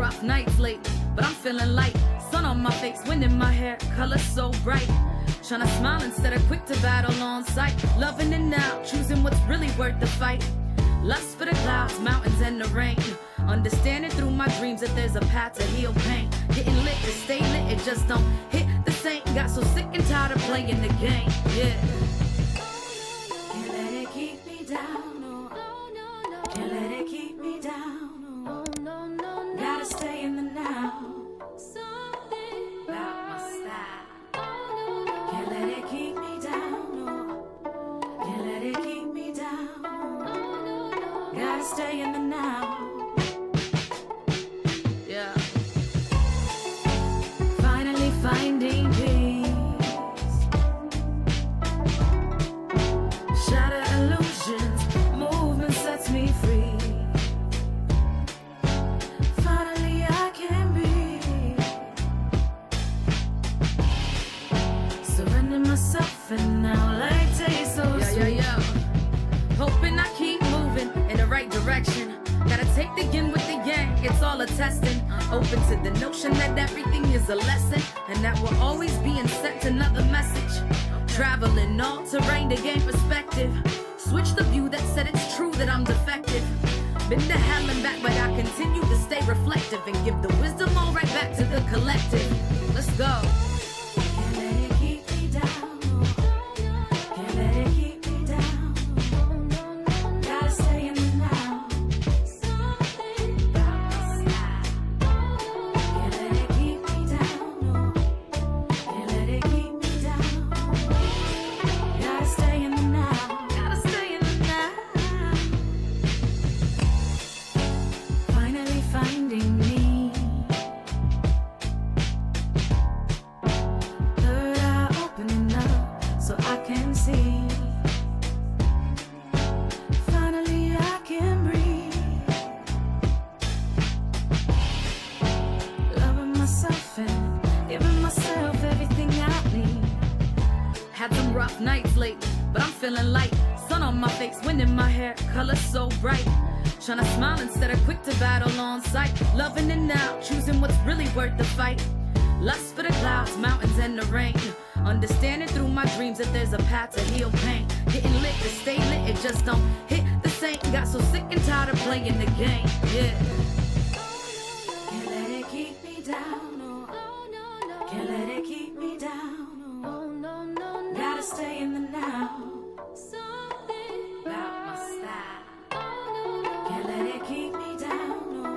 rough nights lately, but I'm feeling light. Sun on my face, wind in my hair, color so bright. Tryna smile instead of quick to battle on sight. Loving it now, choosing what's really worth the fight. Lust for the clouds, mountains, and the rain. Understanding through my dreams that there's a path to heal pain. Getting lit to stay lit, it just don't hit the same. Got so sick and tired of playing the game, yeah. Can't let it keep me down, no. Can't let it keep me down, no. Gotta stay in the now. About my style. Can't let it keep me down, no. Can't let it keep me down, no. Gotta stay in the now. Yeah. Finally finding peace. Shatter illusions, movement sets me free. Finally I can breathe. Surrender myself and now like taste so sweet. Hoping I keep moving in the right direction. Gotta take the yin with the yang, it's all a testing. Open to the notion that everything is a lesson, and that we're always being sent another message. Traveling all terrain to gain perspective. Switch the view that said it's true that I'm defective. Been to hell and back, but I continue to stay reflective and give the wisdom all right back to the collective. Let's go. Can't let it keep me down. Can't let it keep me down. Gotta stay in the now. About my style. Can't let it keep me down. Can't let it keep me down. Gotta stay in the now. Gotta stay in the now. Finally finding me. Third eye opening up so I can see. Finally I can breathe. Loving myself and giving myself everything I need. Had some rough nights lately, but I'm feeling light. Sun on my face, wind in my hair, color so bright. Tryna smile instead of quick to battle on sight. Loving it now, choosing what's really worth the fight. Lust for the clouds, mountains, and the rain. Understanding through my dreams that there's a path to heal pain. Getting lit to stay lit, it just don't hit the same. Got so sick and tired of playing the game, yeah. Can't let it keep me down, no. Can't let it keep me down, no. Gotta stay in the now. About my style. Can't let it keep me down, no.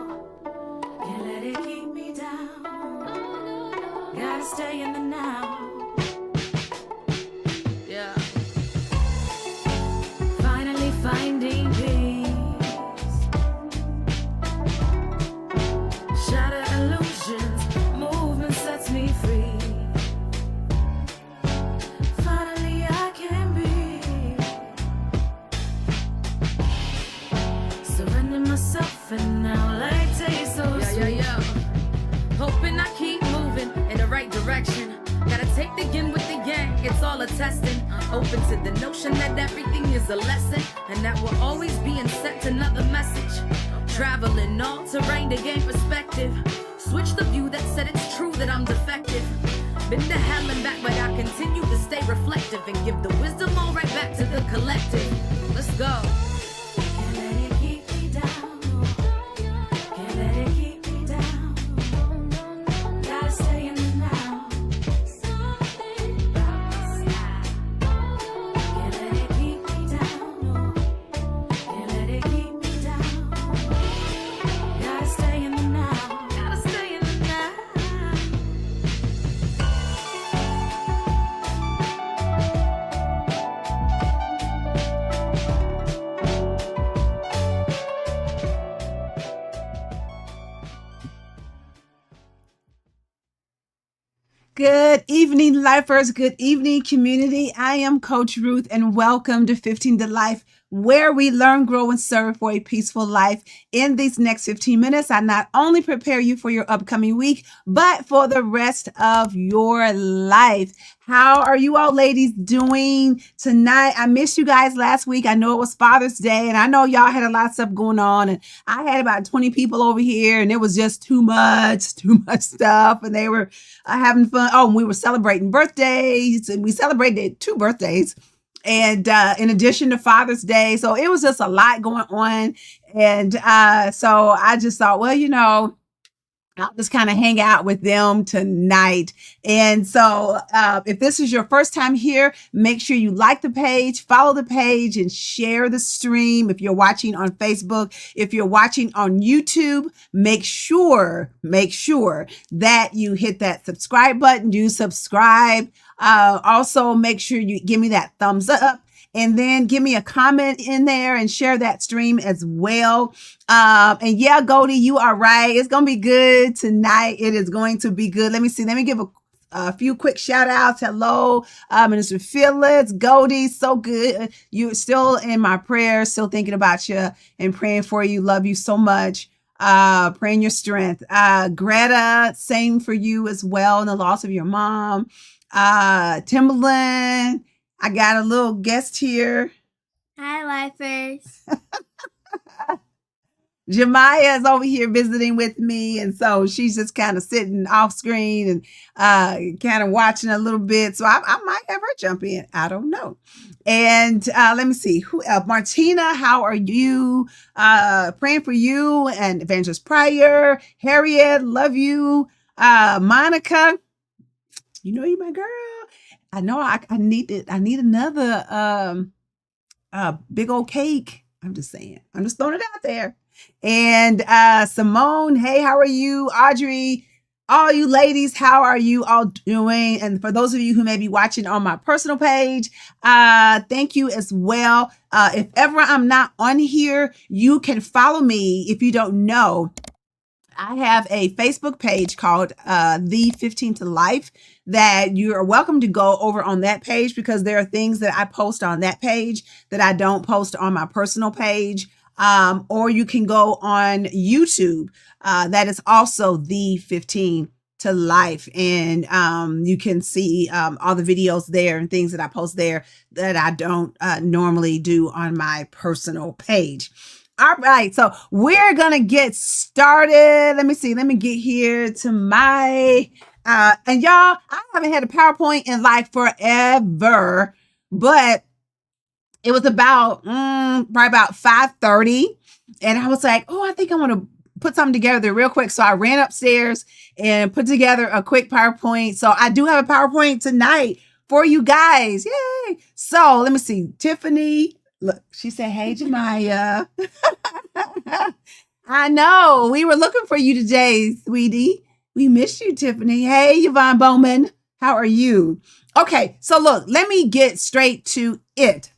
Can't let it keep me down, no. Gotta stay in the now. Yeah. Finally finding peace. Shatter illusions, movement sets me free. Finally I can breathe. Surrender myself and now like taste so sweet. Hoping I keep moving in the right direction. Gotta take the yin with the yang, it's all a testing. Open to the notion that everything is a lesson, and that we're always being sent another message. Traveling all terrain to gain perspective. Switch the view that said it's true that I'm defective. Been to hell and back, but I continue to stay reflective and give the wisdom all right back to the collective. Let's go. Can't let it keep me down. Can't let it keep me down. Gotta stay in the now. About my style. Can't let it keep me down. Can't let it keep me down. Gotta stay in the now. Gotta stay in the now. Good evening, lifers. Good evening, community. I am Coach Ruth, and welcome to 15 to Life where we learn, grow, and serve for a peaceful life. In these next 15 minutes, I not only prepare you for your upcoming week, but for the rest of your life. How are you all ladies doing tonight? I missed you guys last week. I know it was Father's Day, and I know y'all had a lot of stuff going on, and I had about 20 people over here, and it was just too much stuff, and they were having fun. Oh, and we were celebrating birthdays, and we celebrated 2 birthdays. And in addition to Father's Day. So it was just a lot going on. And so I just thought, well, I'll just kind of hang out with them tonight. And so if this is your first time here, make sure you like the page, follow the page, and share the stream. If you're watching on Facebook, if you're watching on YouTube, make sure that you hit that subscribe button. You subscribe. Also, make sure you give me that thumbs up. And then give me a comment in there and share that stream as well. And yeah, Goldie, you are right. It's going to be good tonight. It is going to be good. Let me see. Let me give a few quick shout outs. Hello, Minister Phyllis, Goldie. So good. You're still in my prayers, still thinking about you and praying for you. Love you so much. Praying your strength. Greta, same for you as well. And the loss of your mom. Timberland. I got a little guest here. Hi, lifers. Jemiah is over here visiting with me. And so she's just kind of sitting off screen and kind of watching a little bit. So I might have her jump in. I don't know. And let me see. Who else? Martina, how are you? Praying for you and Evangelist Pryor. Harriet, love you. Monica, you know you my girl. I know I need another big old cake. I'm just saying. I'm just throwing it out there. And Simone, hey, how are you? Audrey, all you ladies, how are you all doing? And for those of you who may be watching on my personal page, thank you as well. If ever I'm not on here, you can follow me. If you don't know, I have a Facebook page called The 15 to Life that you are welcome to go over on that page, because there are things that I post on that page that I don't post on my personal page. Or you can go on YouTube. That is also The 15 to Life. And you can see all the videos there and things that I post there that I don't normally do on my personal page. All right, so we're going to get started. Let me see. Let me get here to my, and y'all, I haven't had a PowerPoint in like forever, but it was about, probably about 5:30. And I was like, oh, I think I want to put something together real quick. So I ran upstairs and put together a quick PowerPoint. So I do have a PowerPoint tonight for you guys. Yay. So let me see. Tiffany. Look, she said, hey, Jemiah. I know. We were looking for you today, sweetie. We missed you, Tiffany. Hey, Yvonne Bowman. How are you? Okay, so look, let me get straight to it.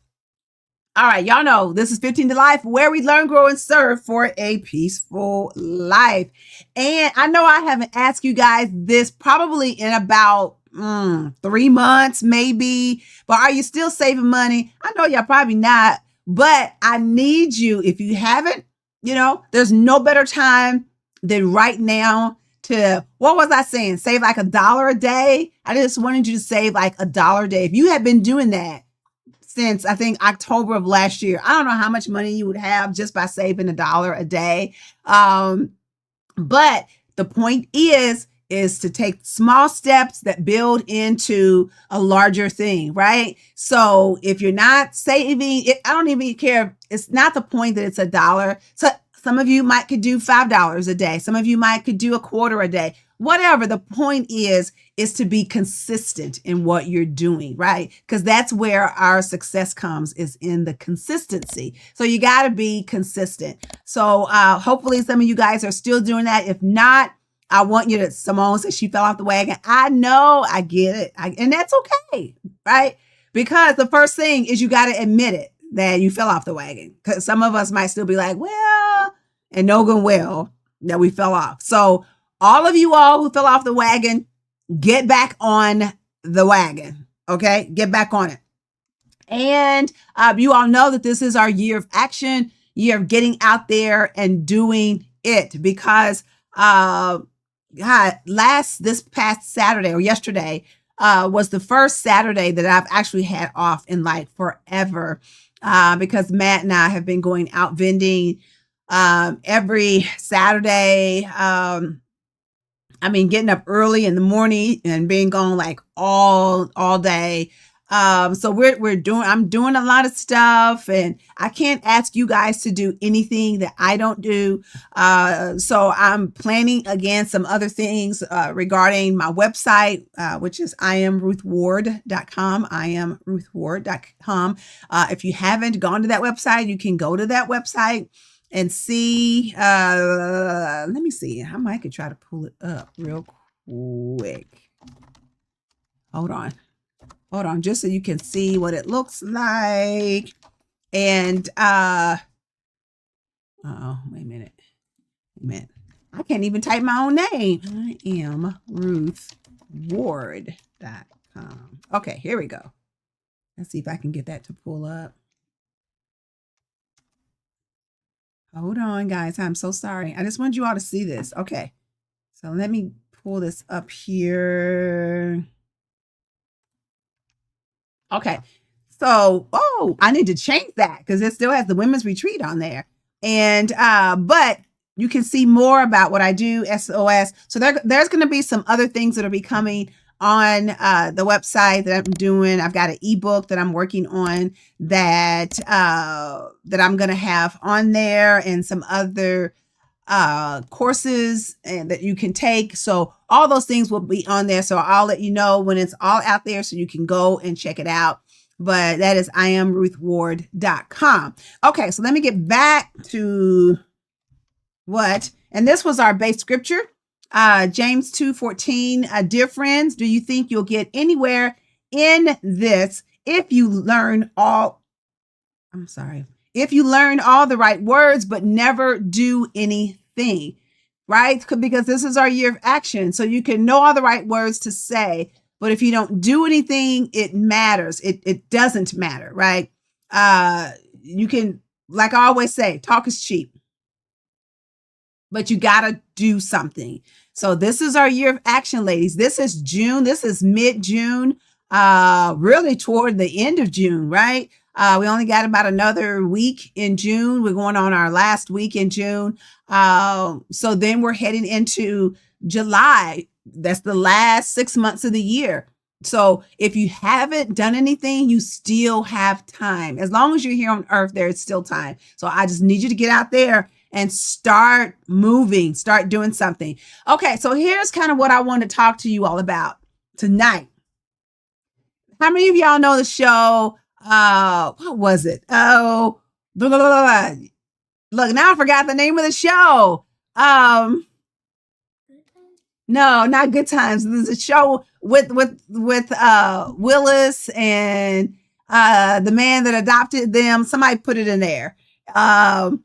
All right, y'all know this is 15 to Life, where we learn, grow, and serve for a peaceful life. And I know I haven't asked you guys this probably in about 3 months, maybe. But are you still saving money? I know y'all probably not, but I need you. If you haven't, there's no better time than right now to, what was I saying? Save like $1 a day. I just wanted you to save like $1 a day. If you have been doing that since I think October of last year, I don't know how much money you would have just by saving $1 a day. But the point is to take small steps that build into a larger thing, right? So if you're not saving it, I don't even care. It's not the point that it's $1. So some of you could do $5 a day. Some of you could do $0.25 a day. Whatever. The point is to be consistent in what you're doing, right? Because that's where our success comes, is in the consistency. So you got to be consistent. So hopefully some of you guys are still doing that. If not, I want you to, Simone said she fell off the wagon. I know, I get it. And that's okay, right? Because the first thing is you got to admit it, that you fell off the wagon. Because some of us might still be like, well, and no good well that we fell off. So all of you all who fell off the wagon, get back on the wagon, okay? Get back on it. And you all know that this is our year of action, year of getting out there and doing it, because this past Saturday or yesterday was the first Saturday that I've actually had off in like forever, because Matt and I have been going out vending every Saturday. Getting up early in the morning and being gone like all day. So I'm doing a lot of stuff, and I can't ask you guys to do anything that I don't do. So I'm planning again some other things regarding my website, which is iamruthward.com. iamruthward.com. If you haven't gone to that website, you can go to that website and see. Let me see. I might could try to pull it up real quick. Hold on, just so you can see what it looks like. And wait a minute. I can't even type my own name. I am ruthward.com. Okay, here we go. Let's see if I can get that to pull up. Hold on, guys. I'm so sorry. I just want you all to see this. Okay. So let me pull this up here. Okay. So, I need to change that because it still has the women's retreat on there. And, but you can see more about what I do, SOS. So there's going to be some other things that will be coming on the website that I'm doing. I've got an ebook that I'm working on that I'm going to have on there, and some other courses and that you can take. So all those things will be on there. So I'll let you know when it's all out there so you can go and check it out. But that is iamruthward.com. Okay, so let me get back to and this was our base scripture. James 2:14, dear friends, do you think you'll get anywhere in this if you learn all the right words, but never do anything, right? Because this is our year of action. So you can know all the right words to say, but if you don't do anything, it matters. It doesn't matter, right? You can, like I always say, talk is cheap, but you got to do something. So this is our year of action, ladies. This is June. This is mid-June, really toward the end of June, right? We only got about another week in June. We're going on our last week in June. So then we're heading into July. That's the last 6 months of the year. So if you haven't done anything, you still have time. As long as you're here on earth, there is still time. So I just need you to get out there and start moving, start doing something. Okay, so here's kind of what I want to talk to you all about tonight. How many of y'all know the show? What was it? Oh, blah, blah, blah, blah. Look, now I forgot the name of the show. No, not Good Times. There's a show with Willis and the man that adopted them. Somebody put it in there. But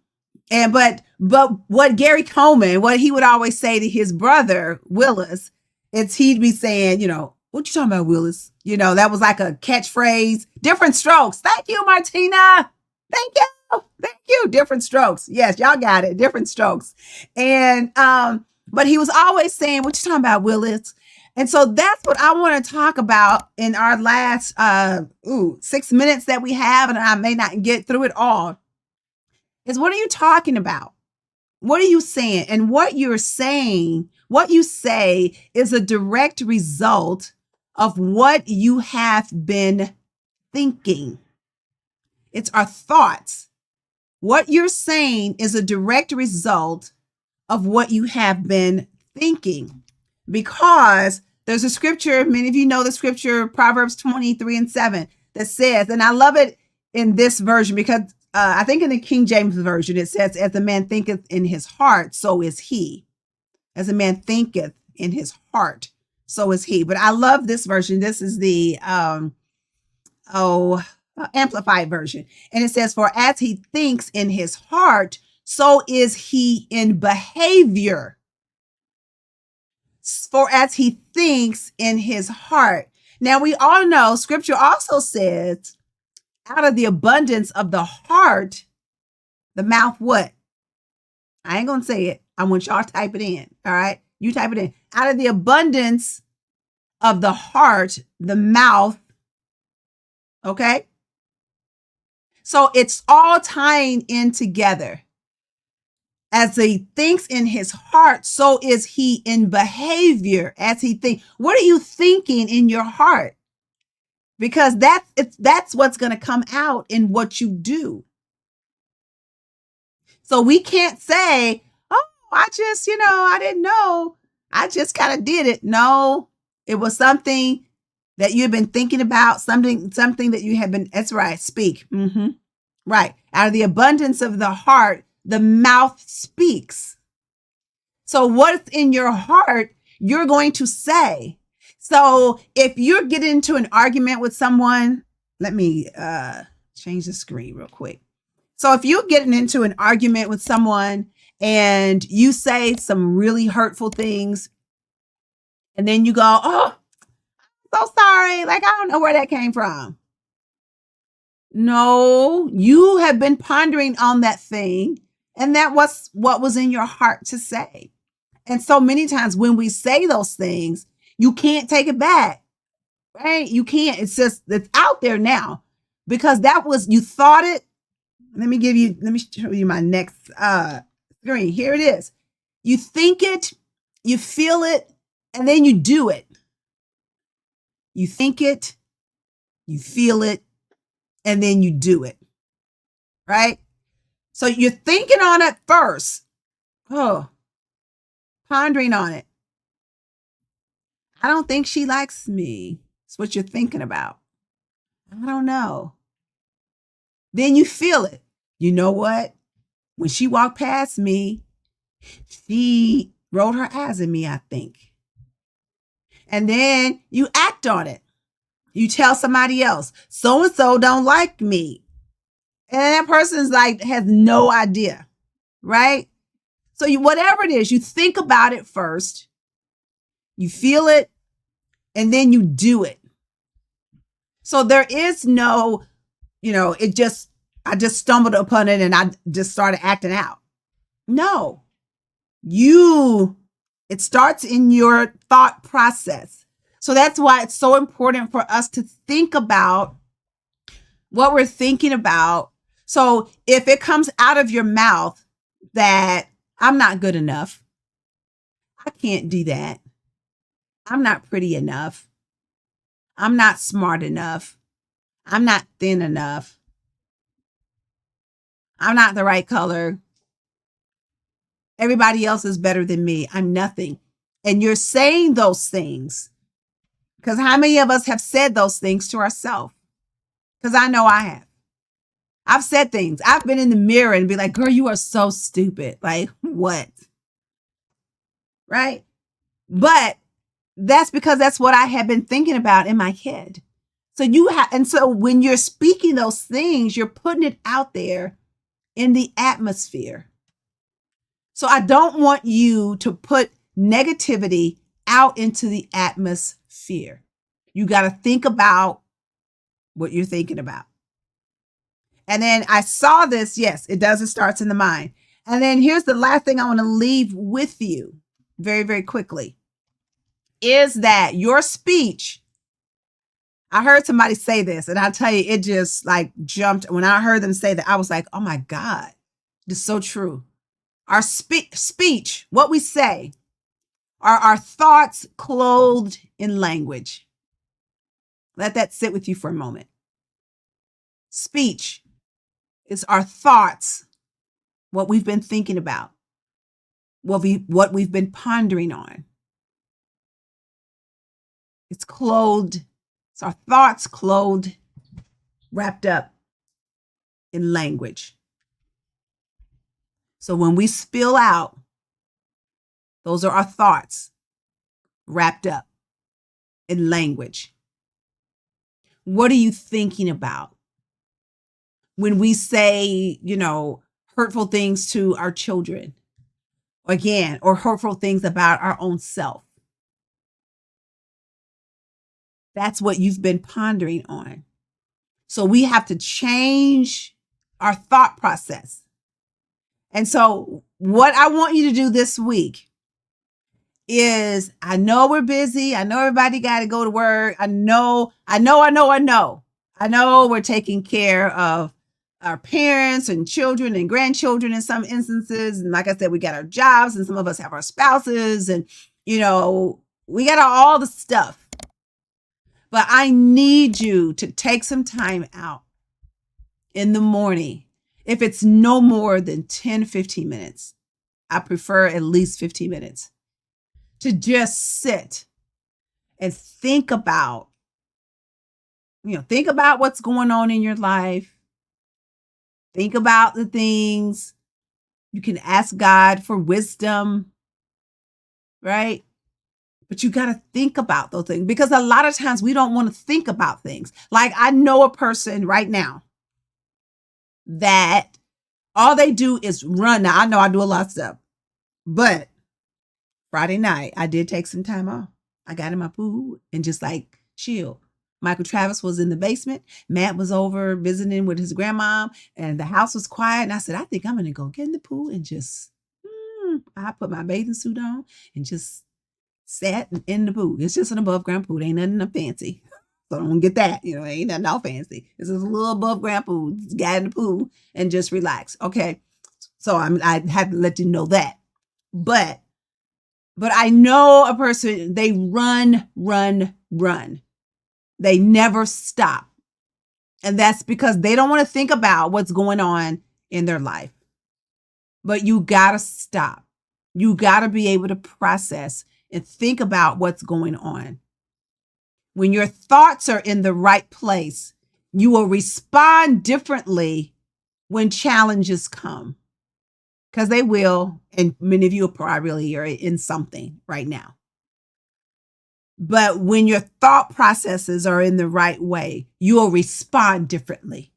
what Gary Coleman, what he would always say to his brother Willis, he'd be saying, what you talking about, Willis? That was like a catchphrase. Different strokes. Thank you, Martina. Thank you. Different strokes. Yes, y'all got it. Different strokes. And but he was always saying, what you talking about, Willis? And so that's what I want to talk about in our last 6 minutes that we have, and I may not get through it all. Is what are you talking about? What are you saying? And what you're saying, what you say is a direct result of what you have been thinking. It's our thoughts. What you're saying is a direct result of what you have been thinking. Because there's a scripture, many of you know the scripture, Proverbs 23:7, that says, and I love it in this version because I think in the King James Version, it says, as a man thinketh in his heart, so is he. As a man thinketh in his heart, so is he. But I love this version. This is the Amplified version. And it says, for as he thinks in his heart, so is he in behavior. For as he thinks in his heart. Now we all know scripture also says Out of the abundance of the heart, the mouth what? I ain't going to say it. I want y'all to type it in. All right. You type it in. Out of the abundance of the heart, the mouth. Okay. So it's all tying in together. As he thinks in his heart, so is he in behavior as he thinks. What are you thinking in your heart? Because that's what's going to come out in what you do. So we can't say, oh, I just, I didn't know. I just kind of did it. No, it was something that you've been thinking about, something that you have been, that's right, speak. Mm-hmm. Right. Out of the abundance of the heart, the mouth speaks. So what's in your heart, you're going to say. So if you're getting into an argument with someone, let me change the screen real quick. So if you're getting into an argument with someone and you say some really hurtful things, and then you go, oh, so sorry. Like, I don't know where that came from. No, you have been pondering on that thing. And that was what was in your heart to say. And so many times when we say those things, you can't take it back, right? You can't. It's out there now because you thought it. Let me show you my next screen. Here it is. You think it, you feel it, and then you do it. You think it, you feel it, and then you do it, right? So you're thinking on it first. Oh, pondering on it. I don't think she likes me. That's what you're thinking about. I don't know. Then you feel it. You know what? When she walked past me, she rolled her eyes at me, I think. And then you act on it. You tell somebody else, so-and-so don't like me. And that person's like, has no idea, right? So whatever it is, you think about it first, you feel it, and then you do it. So there is no, I just stumbled upon it and I just started acting out. No, it starts in your thought process. So that's why it's so important for us to think about what we're thinking about. So if it comes out of your mouth that I'm not good enough, I can't do that. I'm not pretty enough. I'm not smart enough. I'm not thin enough. I'm not the right color. Everybody else is better than me. I'm nothing. And you're saying those things because how many of us have said those things to ourselves? Because I know I have. I've said things. I've been in the mirror and be like, girl, you are so stupid. Like, what? Right? But that's because that's what I have been thinking about in my head. So when you're speaking those things, you're putting it out there in the atmosphere. So I don't want you to put negativity out into the atmosphere. You got to think about what you're thinking about. And then I saw this. Yes, it does. It starts in the mind. And then here's the last thing I want to leave with you very, very quickly is that your speech. I heard somebody say this and I'll tell you, it just like jumped. When I heard them say that, I was like, oh my God, this is so true. Our speech, what we say, are our thoughts clothed in language. Let that sit with you for a moment. Speech is our thoughts, what we've been thinking about, what we've been pondering on. It's our thoughts clothed, wrapped up in language. So when we spill out, those are our thoughts wrapped up in language. What are you thinking about? When we say, hurtful things to our children, again, or hurtful things about our own self. That's what you've been pondering on. So we have to change our thought process. And so what I want you to do this week is, I know we're busy. I know everybody got to go to work. I know we're taking care of our parents and children and grandchildren in some instances. And like I said, we got our jobs and some of us have our spouses and, we got all the stuff. But I need you to take some time out in the morning. If it's no more than 10, 15 minutes, I prefer at least 15 minutes, to just sit and think about what's going on in your life. Think about the things. You can ask God for wisdom, right? But you got to think about those things, because a lot of times we don't want to think about things. Like, I know a person right now that all they do is run. Now, I know I do a lot of stuff, but Friday night, I did take some time off. I got in my pool and just like chill. Michael Travis was in the basement. Matt was over visiting with his grandma, and the house was quiet. And I said, I think I'm going to go get in the pool and just, I put my bathing suit on and just sat in the pool. It's just an above ground pool. It ain't nothing fancy. So don't get that. It ain't nothing all fancy. It's just a little above ground pool. Just got in the pool and just relax. Okay. So I had to let you know that. But I know a person, they run. They never stop. And that's because they don't want to think about what's going on in their life. But you got to stop. You got to be able to process and think about what's going on. When your thoughts are in the right place, you will respond differently when challenges come. Because they will, and many of you probably are in something right now. But when your thought processes are in the right way, you will respond differently.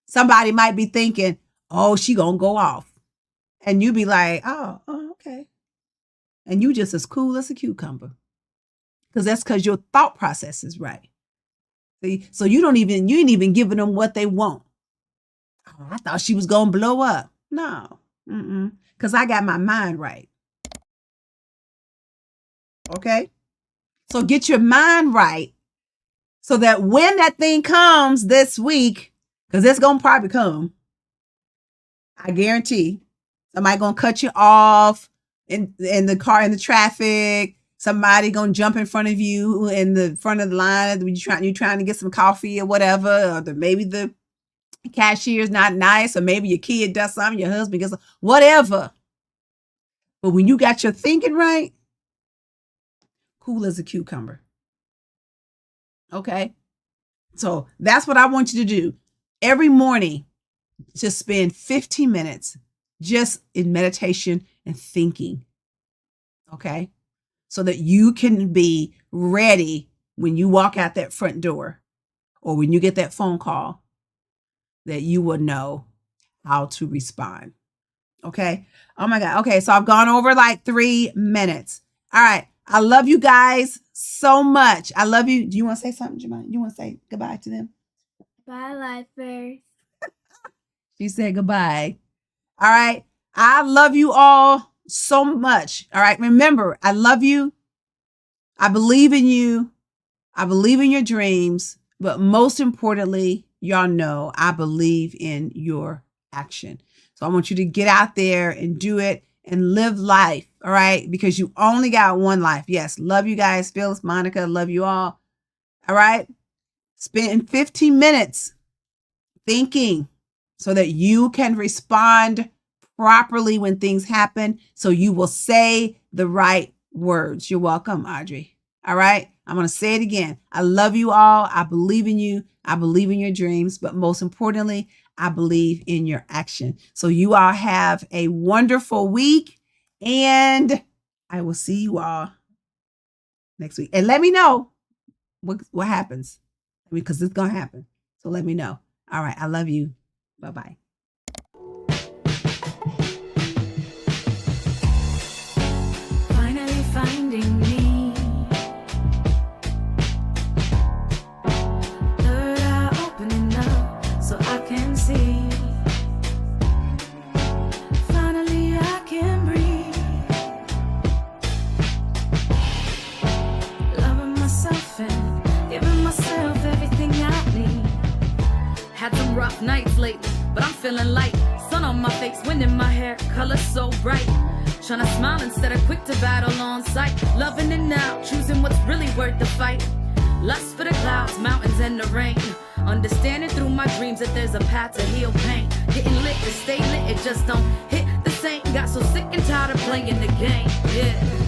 Somebody might be thinking, oh, she gonna go off. And you be like, oh, okay. And you just as cool as a cucumber. Because that's because your thought process is right. See? So you ain't even giving them what they want. Oh, I thought she was gonna blow up. No. Because I got my mind right. Okay? So get your mind right so that when that thing comes this week, because it's going to probably come, I guarantee somebody going to cut you off in the car, in the traffic. Somebody going to jump in front of you in the front of the line. You're trying to get some coffee or whatever, or maybe the cashier's not nice, or maybe your kid does something, your husband gets whatever. But when you got your thinking right, cool as a cucumber. Okay? So that's what I want you to do. Every morning, just spend 15 minutes just in meditation and thinking. Okay? So that you can be ready when you walk out that front door or when you get that phone call, that you will know how to respond. Okay? Oh my God. Okay, so I've gone over like 3 minutes. All right. I love you guys so much. I love you. Do you want to say something, Jemima? You want to say goodbye to them? Bye, lifers. She said goodbye. All right. I love you all so much. All right. Remember, I love you. I believe in you. I believe in your dreams. But most importantly, y'all know I believe in your action. So I want you to get out there and do it and live life. All right. Because you only got one life. Yes. Love you guys. Phyllis, Monica, love you all. All right. Spend 15 minutes thinking so that you can respond properly when things happen. So you will say the right words. You're welcome, Audrey. All right. I'm going to say it again. I love you all. I believe in you. I believe in your dreams. But most importantly, I believe in your action. So you all have a wonderful week. And I will see you all next week. And let me know what happens. Because it's going to happen. So let me know. All right. I love you. Bye-bye. Finally finding me. Third eye opening up. rough nights lately, but I'm feeling light. Sun on my face, wind in my hair, color so bright. Tryna smile instead of quick to battle on sight. Loving it now, choosing what's really worth the fight. Lust for the clouds, mountains, and the rain. Understanding through my dreams that there's a path to heal pain. Getting lit to stay lit, it just don't hit the same. Got so sick and tired of playing the game, yeah.